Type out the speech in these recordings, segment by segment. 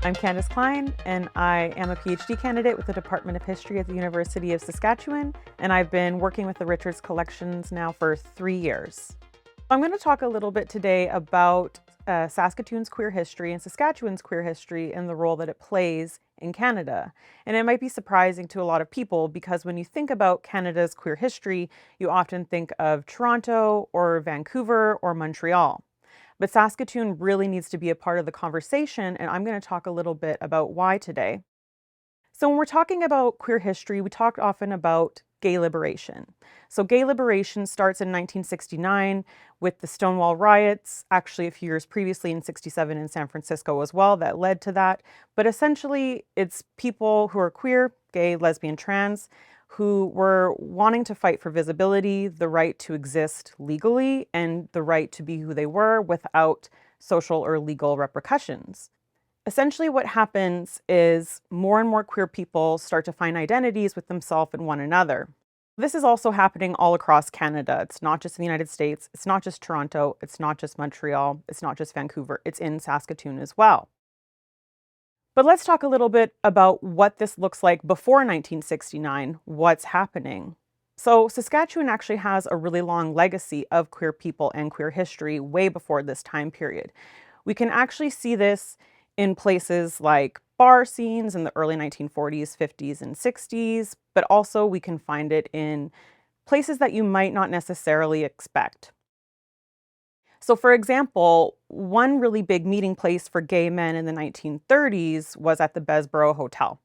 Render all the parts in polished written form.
I'm Candace Klein, and I am a PhD candidate with the Department of History at the University of Saskatchewan, and I've been working with the Richards Collections now for 3 years. I'm going to talk a little bit today about Saskatoon's queer history and Saskatchewan's queer history and the role that it plays in Canada. And it might be surprising to a lot of people because when you think about Canada's queer history, you often think of Toronto or Vancouver or Montreal. But Saskatoon really needs to be a part of the conversation, and I'm going to talk a little bit about why today. So when we're talking about queer history, we talk often about gay liberation. So gay liberation starts in 1969 with the Stonewall riots, actually a few years previously in 67 in San Francisco as well, that led to that. But essentially, it's people who are queer, gay, lesbian, trans, who were wanting to fight for visibility, the right to exist legally, and the right to be who they were without social or legal repercussions. Essentially, what happens is more and more queer people start to find identities with themselves and one another. This is also happening all across Canada. It's not just in the United States, it's not just Toronto, it's not just Montreal, it's not just Vancouver, it's in Saskatoon as well. But let's talk a little bit about what this looks like before 1969, what's happening. So Saskatchewan actually has a really long legacy of queer people and queer history way before this time period. We can actually see this in places like bar scenes in the early 1940s, 50s, and 60s, but also we can find it in places that you might not necessarily expect. So, for example, one really big meeting place for gay men in the 1930s was at the Besborough Hotel,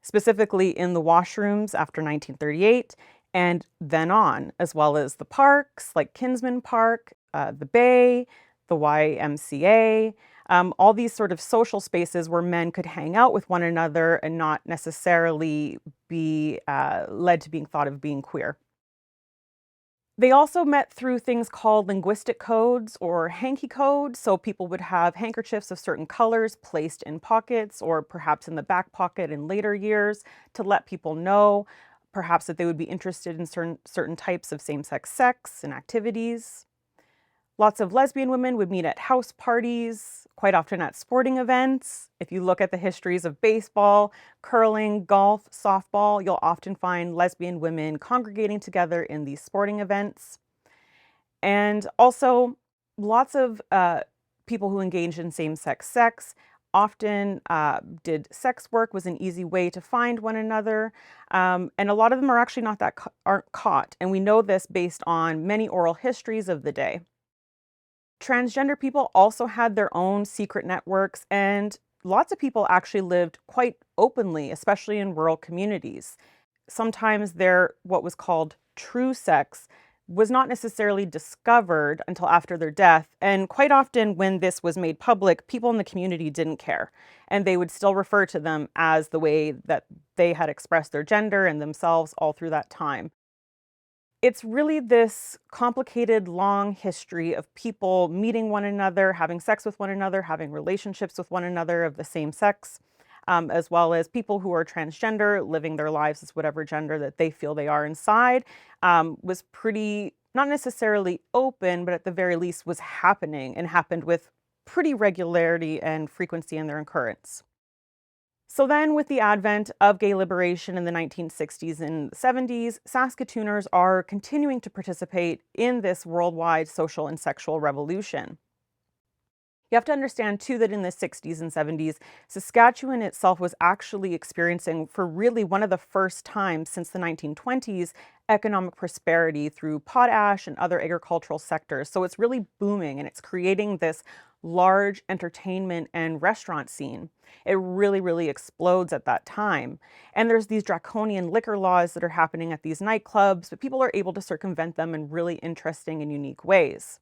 specifically in the washrooms after 1938 and then on, as well as the parks like Kinsman Park, the Bay, the YMCA, all these sort of social spaces where men could hang out with one another and not necessarily be led to being thought of being queer. They also met through things called linguistic codes or hanky codes. So people would have handkerchiefs of certain colors placed in pockets or perhaps in the back pocket in later years to let people know perhaps that they would be interested in certain types of same-sex sex and activities. Lots of lesbian women would meet at house parties, quite often at sporting events. If you look at the histories of baseball, curling, golf, softball, you'll often find lesbian women congregating together in these sporting events. And also, lots of people who engaged in same-sex sex often did sex work, was an easy way to find one another. And a lot of them are actually not that aren't caught. And we know this based on many oral histories of the day. Transgender people also had their own secret networks, and lots of people actually lived quite openly, especially in rural communities. Sometimes their what was called true sex was not necessarily discovered until after their death, and quite often when this was made public, people in the community didn't care, and they would still refer to them as the way that they had expressed their gender and themselves all through that time. It's really this complicated, long history of people meeting one another, having sex with one another, having relationships with one another of the same sex, as well as people who are transgender, living their lives as whatever gender that they feel they are inside, was pretty, not necessarily open, but at the very least was happening and happened with pretty regularity and frequency in their occurrence. So then, with the advent of gay liberation in the 1960s and 70s, Saskatooners are continuing to participate in this worldwide social and sexual revolution. You have to understand, too, that in the 60s and 70s, Saskatchewan itself was actually experiencing, for really one of the first times since the 1920s, economic prosperity through potash and other agricultural sectors. So it's really booming and it's creating this large entertainment and restaurant scene. It really, really explodes at that time. And there's these draconian liquor laws that are happening at these nightclubs, but people are able to circumvent them in really interesting and unique ways.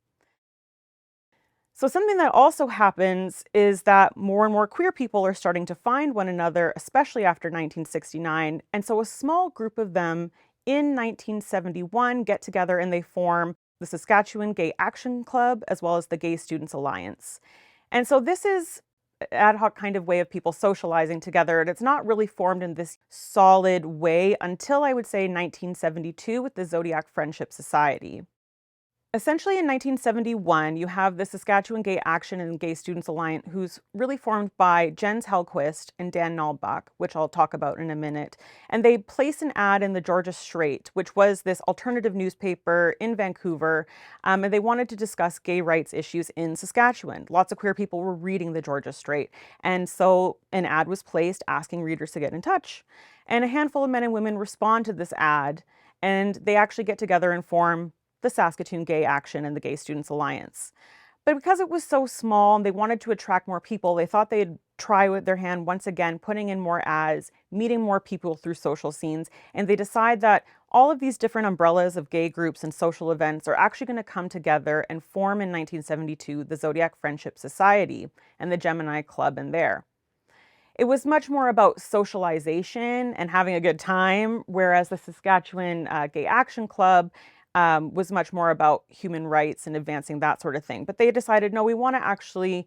So something that also happens is that more and more queer people are starting to find one another, especially after 1969. And so a small group of them in 1971 get together and they form the Saskatchewan Gay Action Club, as well as the Gay Students Alliance. And so this is an ad hoc kind of way of people socializing together, and it's not really formed in this solid way until I would say 1972 with the Zodiac Friendship Society. Essentially, in 1971, you have the Saskatchewan Gay Action and Gay Students Alliance, who's really formed by Jens Hellquist and Dan Nalbach, which I'll talk about in a minute. And they place an ad in the Georgia Straight, which was this alternative newspaper in Vancouver. And they wanted to discuss gay rights issues in Saskatchewan. Lots of queer people were reading the Georgia Straight. And so an ad was placed asking readers to get in touch. And a handful of men and women respond to this ad, and they actually get together and form the Saskatoon Gay Action and the Gay Students Alliance. But because it was so small and they wanted to attract more people, they thought they'd try with their hand once again, putting in more ads, meeting more people through social scenes. And they decide that all of these different umbrellas of gay groups and social events are actually going to come together and form in 1972 the Zodiac Friendship Society and the Gemini Club in there. It was much more about socialization and having a good time, whereas the Saskatchewan Gay Action Club was much more about human rights and advancing that sort of thing. But they decided, no, we want to actually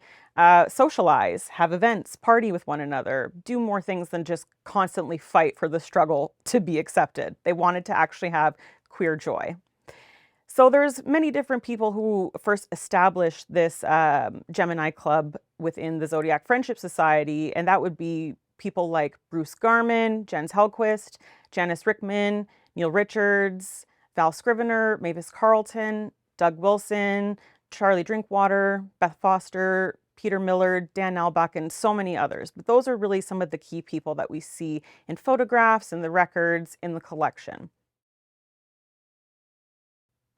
socialize, have events, party with one another, do more things than just constantly fight for the struggle to be accepted. They wanted to actually have queer joy. So there's many different people who first established this Gemini Club within the Zodiac Friendship Society, and that would be people like Bruce Garman, Jens Hellquist, Janice Rickman, Neil Richards, Val Scrivener, Mavis Carlton, Doug Wilson, Charlie Drinkwater, Beth Foster, Peter Millard, Dan Nalbach, and so many others. But those are really some of the key people that we see in photographs and the records in the collection.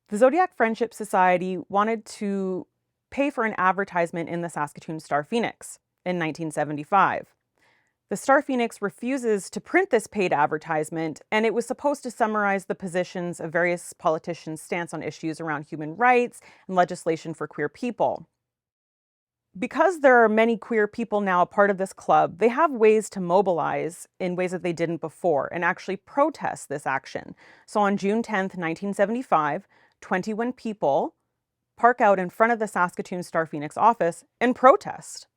The Zodiac Friendship Society wanted to pay for an advertisement in the Saskatoon Star Phoenix in 1975. The Star Phoenix refuses to print this paid advertisement, and it was supposed to summarize the positions of various politicians' stance on issues around human rights and legislation for queer people. Because there are many queer people now a part of this club, they have ways to mobilize in ways that they didn't before and actually protest this action. So on June 10th, 1975, 21 people park out in front of the Saskatoon Star Phoenix office and protest.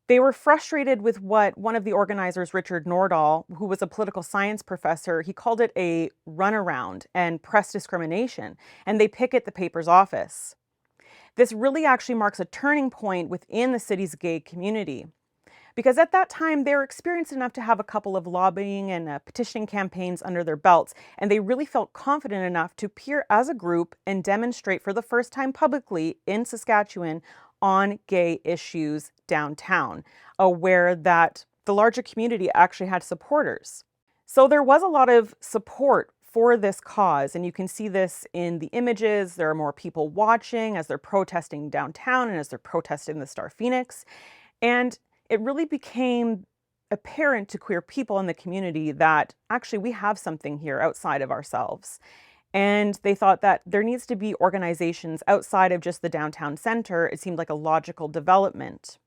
They were frustrated with what one of the organizers, Richard Nordahl, who was a political science professor, he called it a runaround and press discrimination, and they picket the paper's office. This really actually marks a turning point within the city's gay community, because at that time they were experienced enough to have a couple of lobbying and petitioning campaigns under their belts, and they really felt confident enough to appear as a group and demonstrate for the first time publicly in Saskatchewan on gay issues downtown, aware that the larger community actually had supporters. So there was a lot of support for this cause, and you can see this in the images. There are more people watching as they're protesting downtown and as they're protesting the Star Phoenix. And it really became apparent to queer people in the community that actually we have something here outside of ourselves. And they thought that there needs to be organizations outside of just the downtown center. It seemed like a logical development.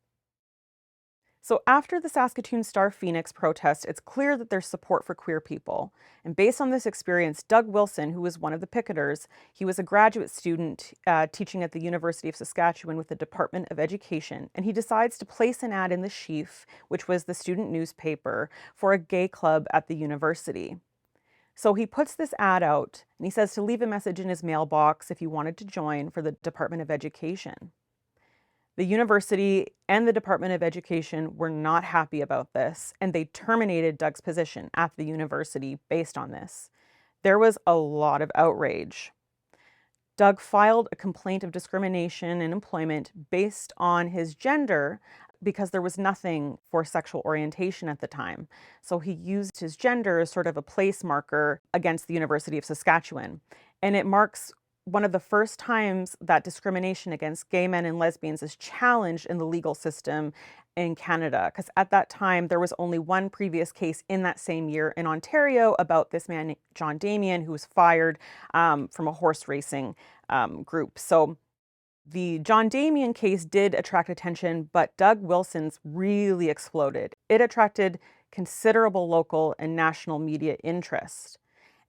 So after the Saskatoon Star Phoenix protest, it's clear that there's support for queer people. And based on this experience, Doug Wilson, who was one of the picketers, he was a graduate student teaching at the University of Saskatchewan with the Department of Education, and he decides to place an ad in the Sheaf, which was the student newspaper, for a gay club at the university. So he puts this ad out, and he says to leave a message in his mailbox if you wanted to join for the Department of Education. The university and the Department of Education were not happy about this, and they terminated Doug's position at the university based on this. There was a lot of outrage. Doug filed a complaint of discrimination in employment based on his gender because there was nothing for sexual orientation at the time. So he used his gender as sort of a place marker against the University of Saskatchewan. And it marks one of the first times that discrimination against gay men and lesbians is challenged in the legal system in Canada, because at that time there was only one previous case in that same year in Ontario about this man, John Damien, who was fired from a horse racing group. So the John Damien case did attract attention, but Doug Wilson's really exploded. It attracted considerable local and national media interest.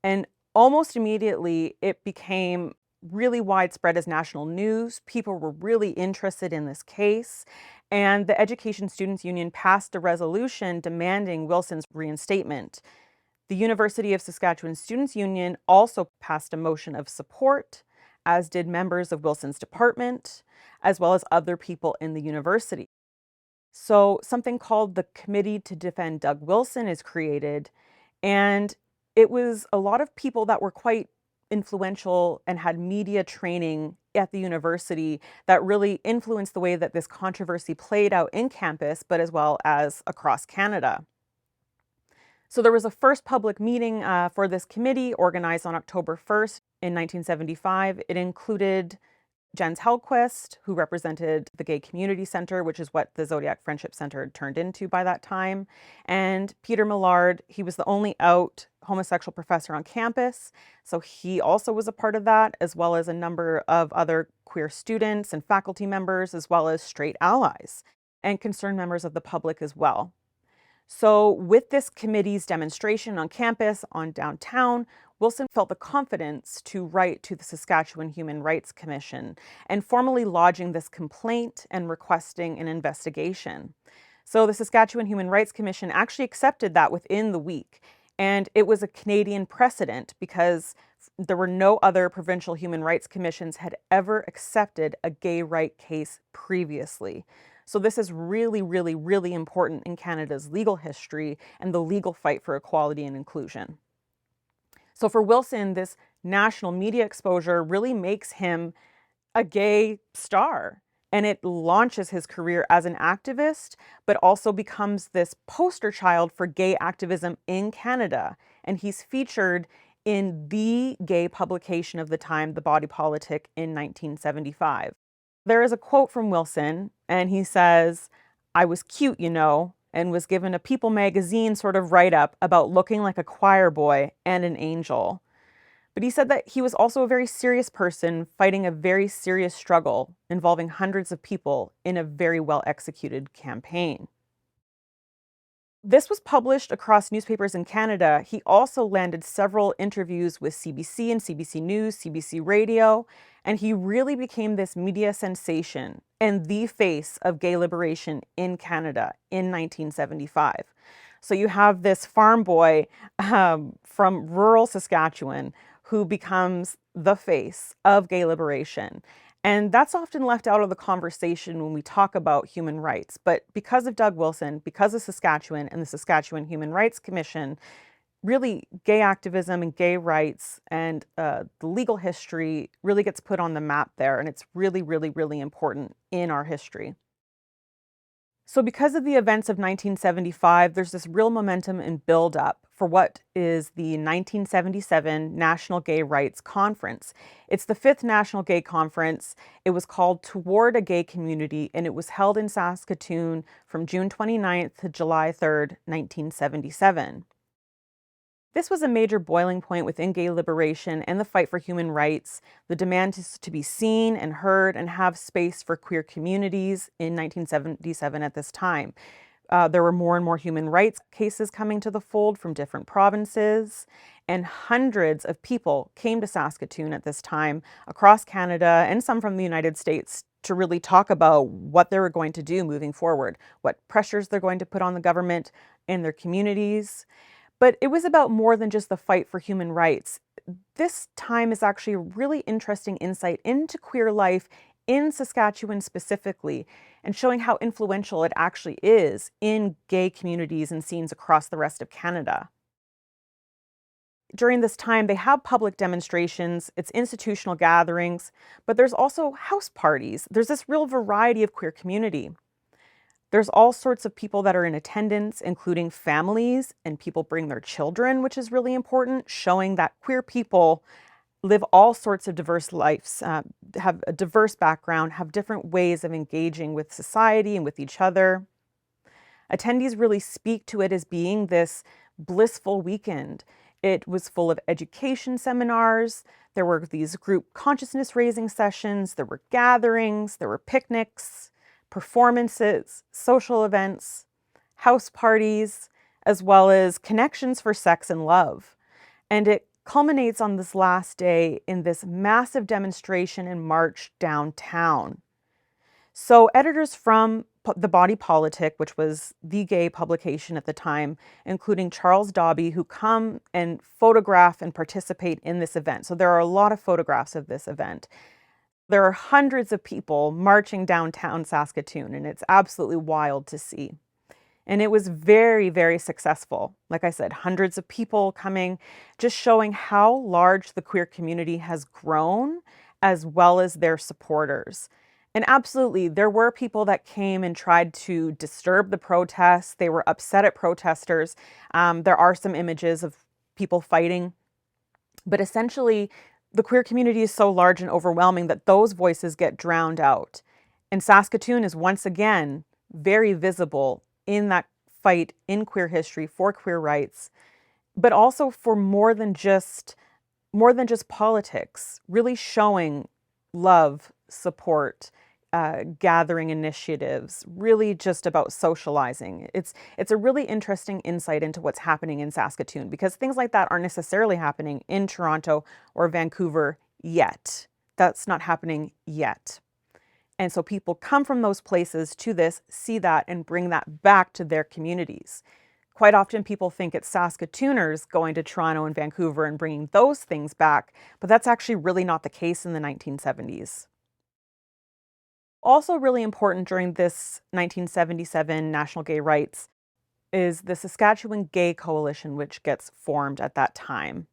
And almost immediately, it became really widespread as national news. People were really interested in this case, and the Education Students Union passed a resolution demanding Wilson's reinstatement. The University of Saskatchewan Students Union also passed a motion of support, as did members of Wilson's department, as well as other people in the university. So something called the Committee to Defend Doug Wilson is created, and it was a lot of people that were quite influential and had media training at the university that really influenced the way that this controversy played out in campus, but as well as across Canada. So there was a first public meeting for this committee organized on October 1st in 1975. It included Jens Hellquist, who represented the Gay Community Center, which is what the Zodiac Friendship Center turned into by that time, and Peter Millard. He was the only out homosexual professor on campus, so he also was a part of that, as well as a number of other queer students and faculty members, as well as straight allies and concerned members of the public as well. So with this committee's demonstration on campus, on downtown, Wilson felt the confidence to write to the Saskatchewan Human Rights Commission and formally lodging this complaint and requesting an investigation. So the Saskatchewan Human Rights Commission actually accepted that within the week. And it was a Canadian precedent because there were no other provincial human rights commissions had ever accepted a gay right case previously. So this is really, really, really important in Canada's legal history and the legal fight for equality and inclusion. So for Wilson, this national media exposure really makes him a gay star, and it launches his career as an activist, but also becomes this poster child for gay activism in Canada. And he's featured in the gay publication of the time, The Body Politic, in 1975. There is a quote from Wilson, and he says, "I was cute, you know, and was given a People magazine sort of write-up about looking like a choir boy and an angel." But he said that he was also a very serious person fighting a very serious struggle involving hundreds of people in a very well-executed campaign. This was published across newspapers in Canada. He also landed several interviews with CBC and CBC News, CBC Radio, and he really became this media sensation and the face of gay liberation in Canada in 1975. So you have this farm boy from rural Saskatchewan who becomes the face of gay liberation. And that's often left out of the conversation when we talk about human rights. But because of Doug Wilson, because of Saskatchewan and the Saskatchewan Human Rights Commission, really gay activism and gay rights and the legal history really gets put on the map there. And it's really, really, really important in our history. So because of the events of 1975, there's this real momentum and build-up for what is the 1977 National Gay Rights Conference. It's the 5th National Gay Conference. It was called Toward a Gay Community, and it was held in Saskatoon from June 29th to July 3rd, 1977. This was a major boiling point within gay liberation and the fight for human rights, the demand to be seen and heard and have space for queer communities in 1977 at this time. There were more and more human rights cases coming to the fold from different provinces, and hundreds of people came to Saskatoon at this time across Canada and some from the United States to really talk about what they were going to do moving forward, what pressures they're going to put on the government and their communities. But it was about more than just the fight for human rights. This time is actually a really interesting insight into queer life in Saskatchewan specifically, and showing how influential it actually is in gay communities and scenes across the rest of Canada. During this time, they have public demonstrations, it's institutional gatherings, but there's also house parties. There's this real variety of queer community. There's all sorts of people that are in attendance, including families, and people bring their children, which is really important, showing that queer people live all sorts of diverse lives, have a diverse background, have different ways of engaging with society and with each other. Attendees really speak to it as being this blissful weekend. It was full of education seminars, there were these group consciousness raising sessions, there were gatherings, there were picnics, performances, social events, house parties, as well as connections for sex and love. And it culminates on this last day in this massive demonstration and march downtown. So editors from the Body Politic, which was the gay publication at the time, including Charles Dobby, who come and photograph and participate in this event. So there are a lot of photographs of this event. There are hundreds of people marching downtown Saskatoon, and it's absolutely wild to see. And it was very, very successful. Like I said, hundreds of people coming, just showing how large the queer community has grown, as well as their supporters. And absolutely, there were people that came and tried to disturb the protests. They were upset at protesters. There are some images of people fighting. But essentially, the queer community is so large and overwhelming that those voices get drowned out. And Saskatoon is once again very visible in that fight in queer history for queer rights, but also for more than just politics, really showing love, support, gathering initiatives, really just about socializing. It's a really interesting insight into what's happening in Saskatoon, because things like that aren't necessarily happening in Toronto or Vancouver yet. That's not happening yet. And so people come from those places to this, see that, and bring that back to their communities. Quite often people think it's Saskatooners going to Toronto and Vancouver and bringing those things back, but that's actually really not the case in the 1970s. Also really important during this 1977 National Gay Rights is the Saskatchewan Gay Coalition, which gets formed at that time.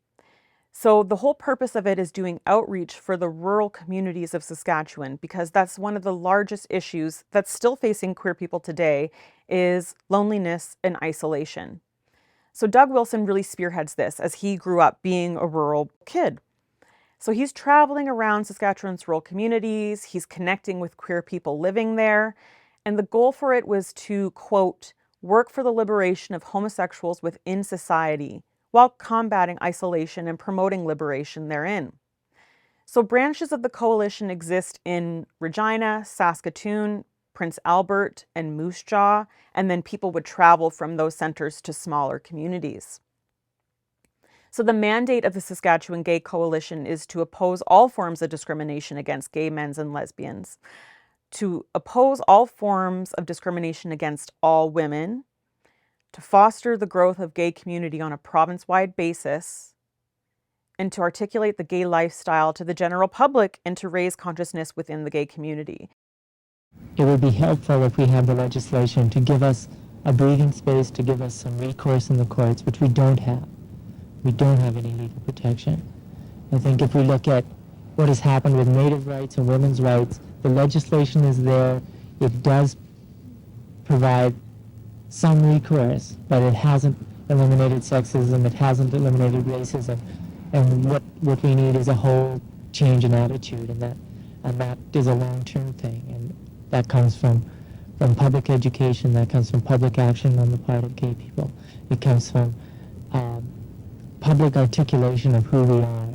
So the whole purpose of it is doing outreach for the rural communities of Saskatchewan, because that's one of the largest issues that's still facing queer people today is loneliness and isolation. So Doug Wilson really spearheads this as he grew up being a rural kid. So he's traveling around Saskatchewan's rural communities, he's connecting with queer people living there, and the goal for it was to, quote, work for the liberation of homosexuals within society, while combating isolation and promoting liberation therein. So branches of the coalition exist in Regina, Saskatoon, Prince Albert, and Moose Jaw, and then people would travel from those centers to smaller communities. So the mandate of the Saskatchewan Gay Coalition is to oppose all forms of discrimination against gay men and lesbians, to oppose all forms of discrimination against all women, to foster the growth of gay community on a province-wide basis, and to articulate the gay lifestyle to the general public and to raise consciousness within the gay community. It would be helpful if we have the legislation to give us a breathing space, to give us some recourse in the courts, which we don't have. We don't have any legal protection. I think if we look at what has happened with Native rights and women's rights, the legislation is there. It does provide some recourse, but it hasn't eliminated sexism, it hasn't eliminated racism, and what we need is a whole change in attitude, and that is a long-term thing, and that comes from public education, that comes from public action on the part of gay people. It comes from public articulation of who we are.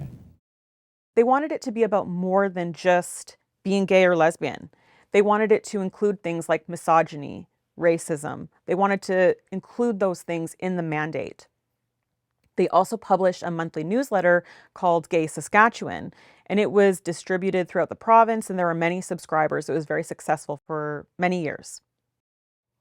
They wanted it to be about more than just being gay or lesbian. They wanted it to include things like misogyny, racism. They wanted to include those things in the mandate. They also published a monthly newsletter called Gay Saskatchewan, and it was distributed throughout the province, and there were many subscribers. It was very successful for many years.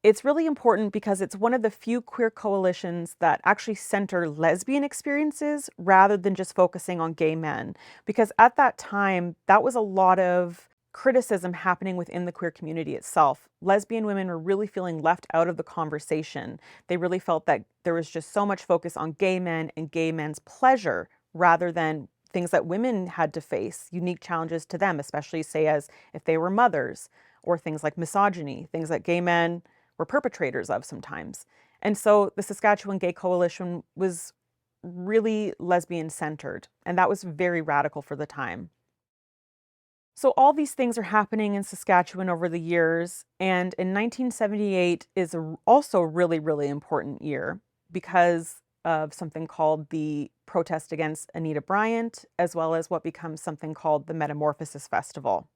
It's really important because it's one of the few queer coalitions that actually center lesbian experiences rather than just focusing on gay men. Because at that time, that was a lot of criticism happening within the queer community itself. Lesbian women were really feeling left out of the conversation. They really felt that there was just so much focus on gay men and gay men's pleasure rather than things that women had to face, unique challenges to them, especially say as if they were mothers, or things like misogyny, things that gay men were perpetrators of sometimes. And so the Saskatchewan Gay Coalition was really lesbian centered, and that was very radical for the time. So all these things are happening in Saskatchewan over the years, and in 1978 is also a really, really important year because of something called the protest against Anita Bryant, as well as what becomes something called the Metamorphosis Festival.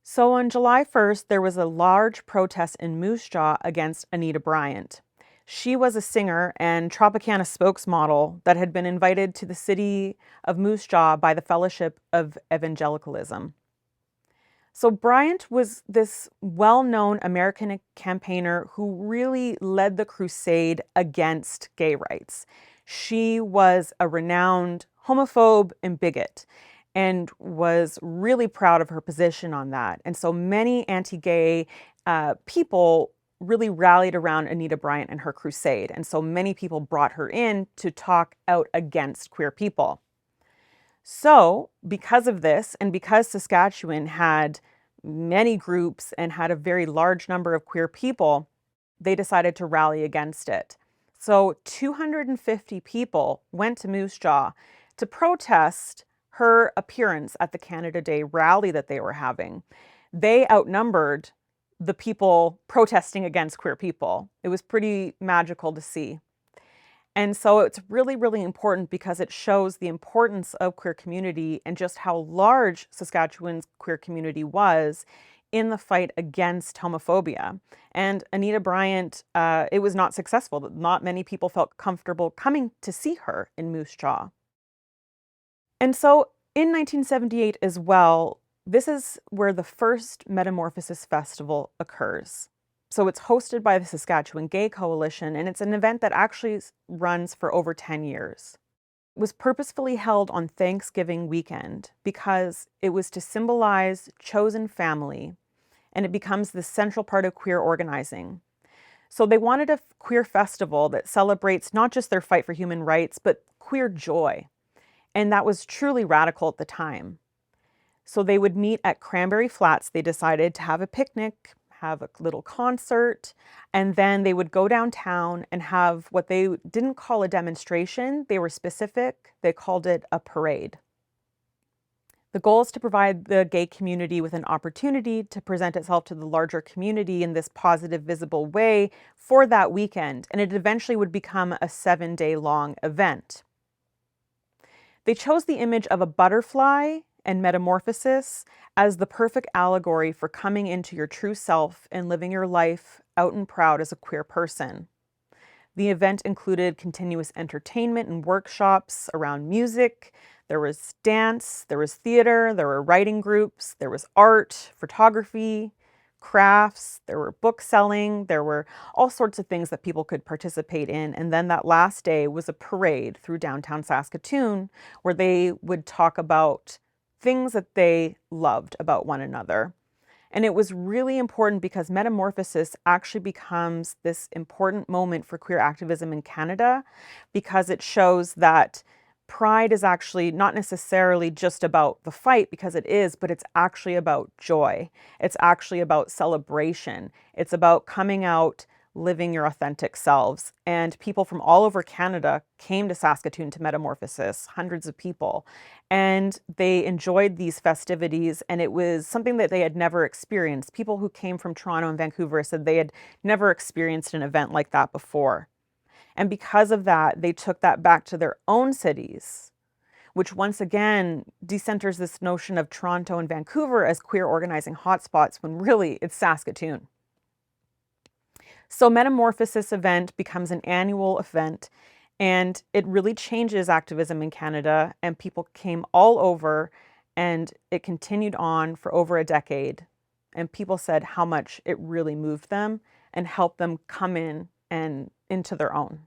So on July 1st, there was a large protest in Moose Jaw against Anita Bryant. She was a singer and Tropicana spokesmodel that had been invited to the city of Moose Jaw by the Fellowship of Evangelicalism. So Bryant was this well-known American campaigner who really led the crusade against gay rights. She was a renowned homophobe and bigot and was really proud of her position on that. And so many anti-gay people really rallied around Anita Bryant and her crusade. And so many people brought her in to talk out against queer people. So, because of this, and because Saskatchewan had many groups and had a very large number of queer people, they decided to rally against it. So, 250 people went to Moose Jaw to protest her appearance at the Canada Day rally that they were having. They outnumbered the people protesting against queer people. It was pretty magical to see. And so it's really, really important because it shows the importance of queer community and just how large Saskatchewan's queer community was in the fight against homophobia. And Anita Bryant, it was not successful. Not many people felt comfortable coming to see her in Moose Jaw. And so in 1978 as well, this is where the first Metamorphosis Festival occurs. So it's hosted by the Saskatchewan Gay Coalition, and it's an event that actually runs for over 10 years. It was purposefully held on Thanksgiving weekend because it was to symbolize chosen family, and it becomes the central part of queer organizing. So they wanted a queer festival that celebrates not just their fight for human rights, but queer joy. And that was truly radical at the time. So they would meet at Cranberry Flats. They decided to have a picnic, have a little concert, and then they would go downtown and have what they didn't call a demonstration. They were specific. They called it a parade. The goal is to provide the gay community with an opportunity to present itself to the larger community in this positive, visible way for that weekend, and it eventually would become a 7-day-long event. They chose the image of a butterfly and metamorphosis as the perfect allegory for coming into your true self and living your life out and proud as a queer person. The event included continuous entertainment and workshops around music. There was dance, there was theater, there were writing groups, there was art, photography, crafts, there were book selling, there were all sorts of things that people could participate in. And then that last day was a parade through downtown Saskatoon where they would talk about things that they loved about one another. And it was really important because Metamorphosis actually becomes this important moment for queer activism in Canada because it shows that Pride is actually not necessarily just about the fight, because it is, but it's actually about joy. It's actually about celebration. It's about coming out, living your authentic selves. And people from all over Canada came to Saskatoon to Metamorphosis, hundreds of people. And they enjoyed these festivities, and it was something that they had never experienced. People who came from Toronto and Vancouver said they had never experienced an event like that before. And because of that, they took that back to their own cities, which once again decenters this notion of Toronto and Vancouver as queer organizing hotspots when really it's Saskatoon. So Metamorphosis event becomes an annual event, and it really changes activism in Canada, and people came all over, and it continued on for over a decade. And people said how much it really moved them and helped them come in and into their own.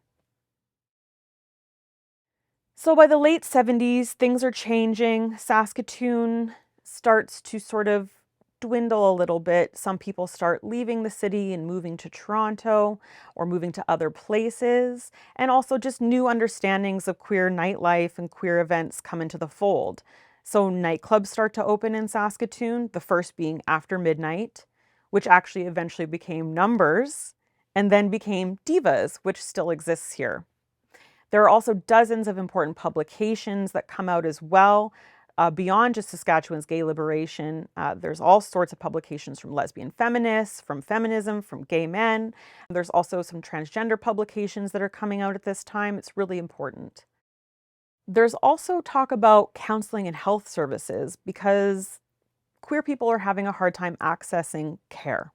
So by the late 70s, things are changing. Saskatoon starts to sort of dwindle a little bit. Some people start leaving the city and moving to Toronto or moving to other places. And also just new understandings of queer nightlife and queer events come into the fold. So nightclubs start to open in Saskatoon, the first being After Midnight, which actually eventually became Numbers, and then became Divas, which still exists here. There are also dozens of important publications that come out as well. Beyond just Saskatchewan's gay liberation, there's all sorts of publications from lesbian feminists, from feminism, from gay men. There's also some transgender publications that are coming out at this time. It's really important. There's also talk about counseling and health services because queer people are having a hard time accessing care.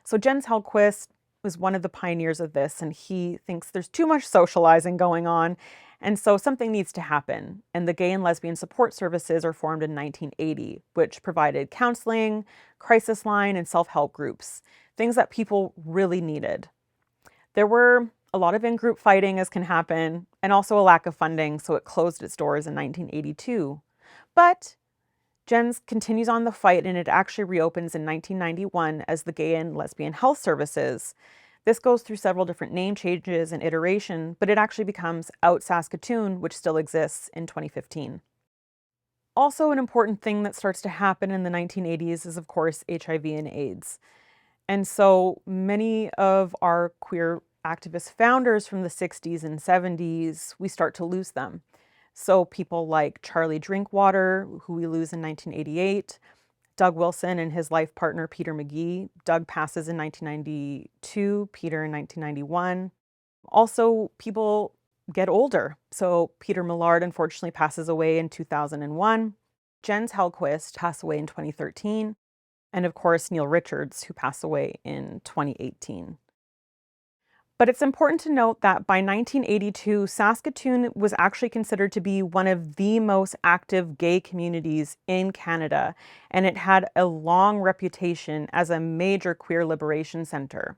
So Jens Hellquist was one of the pioneers of this, and he thinks there's too much socializing going on, And so something needs to happen. And the Gay and Lesbian Support Services are formed in 1980, which provided counseling, crisis line, and self-help groups, things that people really needed. There were a lot of in-group fighting, as can happen, and also a lack of funding, so it closed its doors in 1982. But GENS continues on the fight, and it actually reopens in 1991 as the Gay and Lesbian Health Services. This goes through several different name changes and iteration, but it actually becomes Out Saskatoon, which still exists in 2015. Also, an important thing that starts to happen in the 1980s is, of course, HIV and AIDS. And so many of our queer activist founders from the 60s and 70s, we start to lose them. So people like Charlie Drinkwater, who we lose in 1988, Doug Wilson and his life partner, Peter McGee. Doug passes in 1992, Peter in 1991. Also, people get older. So Peter Millard unfortunately passes away in 2001. Jens Hellquist passed away in 2013. And of course, Neil Richards, who passed away in 2018. But it's important to note that by 1982, Saskatoon was actually considered to be one of the most active gay communities in Canada, and it had a long reputation as a major queer liberation center.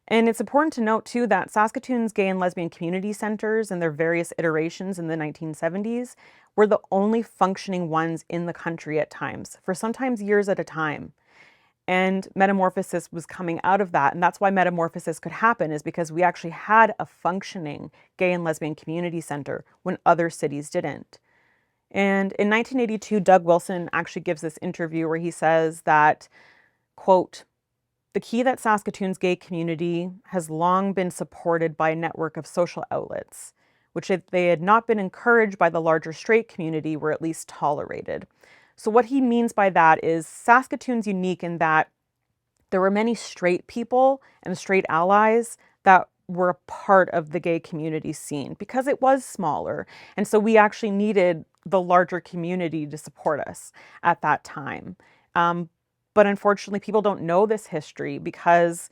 And it's important to note, too, that Saskatoon's gay and lesbian community centers and their various iterations in the 1970s were the only functioning ones in the country at times, for sometimes years at a time. And Metamorphosis was coming out of that. And that's why Metamorphosis could happen, is because we actually had a functioning gay and lesbian community center when other cities didn't. And in 1982, Doug Wilson actually gives this interview where he says that, quote, "The key that Saskatoon's gay community has long been supported by a network of social outlets, which if they had not been encouraged by the larger straight community, were at least tolerated." So what he means by that is Saskatoon's unique in that there were many straight people and straight allies that were a part of the gay community scene because it was smaller. And so we actually needed the larger community to support us at that time. But unfortunately, people don't know this history because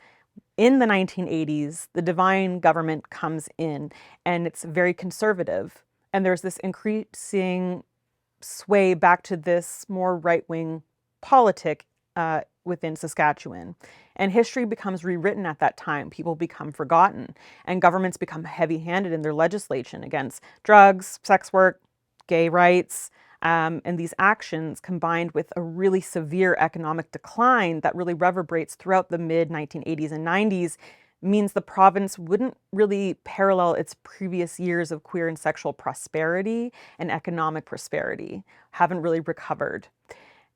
in the 1980s, the Divine government comes in and it's very conservative. And there's this increasing sway back to this more right-wing politic within Saskatchewan. And history becomes rewritten at that time. People become forgotten, and governments become heavy-handed in their legislation against drugs, sex work, gay rights, and these actions combined with a really severe economic decline that really reverberates throughout the mid-1980s and 90s means the province wouldn't really parallel its previous years of queer and sexual prosperity and economic prosperity, haven't really recovered.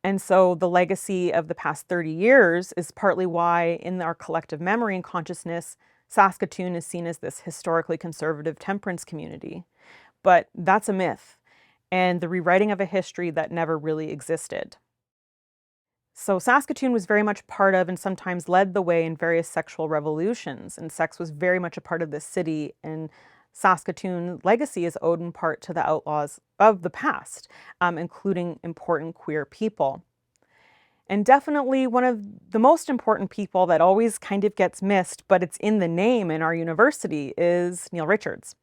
And so the legacy of the past 30 years is partly why in our collective memory and consciousness, Saskatoon is seen as this historically conservative temperance community. But that's a myth and the rewriting of a history that never really existed. So Saskatoon was very much part of and sometimes led the way in various sexual revolutions, and sex was very much a part of this city, and Saskatoon's legacy is owed in part to the outlaws of the past, including important queer people. And definitely one of the most important people that always kind of gets missed, but it's in the name in our university, is Neil Richards.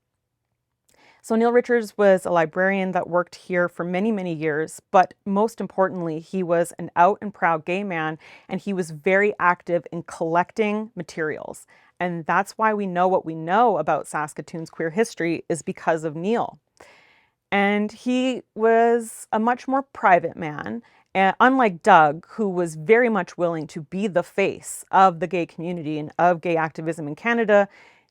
So Neil Richards was a librarian that worked here for many, many years, but most importantly, he was an out and proud gay man, and he was very active in collecting materials. And that's why we know what we know about Saskatoon's queer history is because of Neil. And he was a much more private man, unlike Doug, who was very much willing to be the face of the gay community and of gay activism in Canada.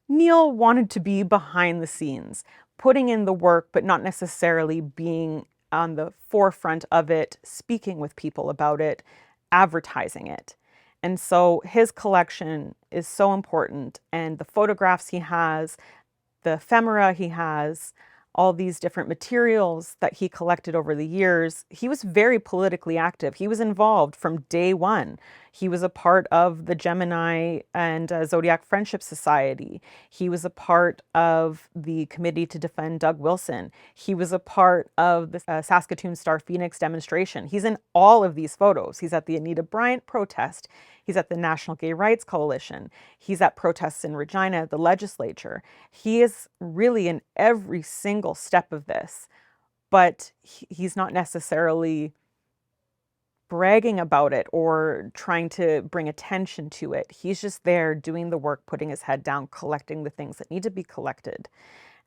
Neil wanted to be behind the scenes, putting in the work, but not necessarily being on the forefront of it, speaking with people about it, advertising it. And so his collection is so important, and the photographs he has, the ephemera he has, all these different materials that he collected over the years. He was very politically active. He was involved from day one. He was a part of the Gemini and Zodiac Friendship Society. He was a part of the Committee to Defend Doug Wilson. He was a part of the Saskatoon Star Phoenix demonstration. He's in all of these photos. He's at the Anita Bryant protest. He's at the National Gay Rights Coalition. He's at protests in Regina at the legislature. He is really in every single step of this, but he's not necessarily bragging about it or trying to bring attention to it. He's just there doing the work, putting his head down, collecting the things that need to be collected.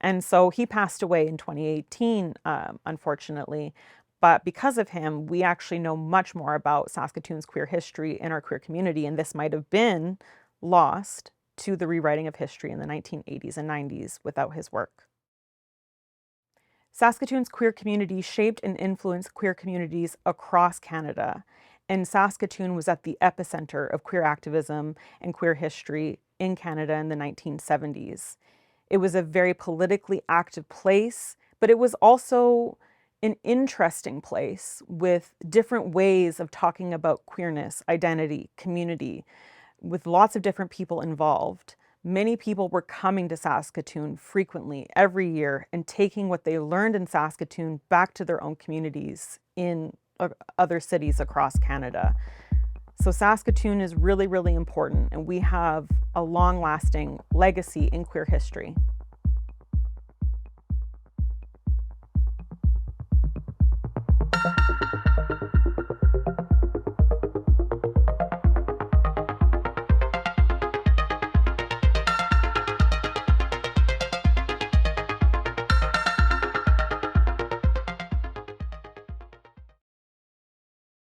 And so he passed away in 2018, unfortunately. But because of him, we actually know much more about Saskatoon's queer history in our queer community, and this might have been lost to the rewriting of history in the 1980s and 90s without his work. Saskatoon's queer community shaped and influenced queer communities across Canada, and Saskatoon was at the epicenter of queer activism and queer history in Canada in the 1970s. It was a very politically active place, but it was also an interesting place with different ways of talking about queerness, identity, community, with lots of different people involved. Many people were coming to Saskatoon frequently every year and taking what they learned in Saskatoon back to their own communities in other cities across Canada. So Saskatoon is really, really important, and we have a long-lasting legacy in queer history.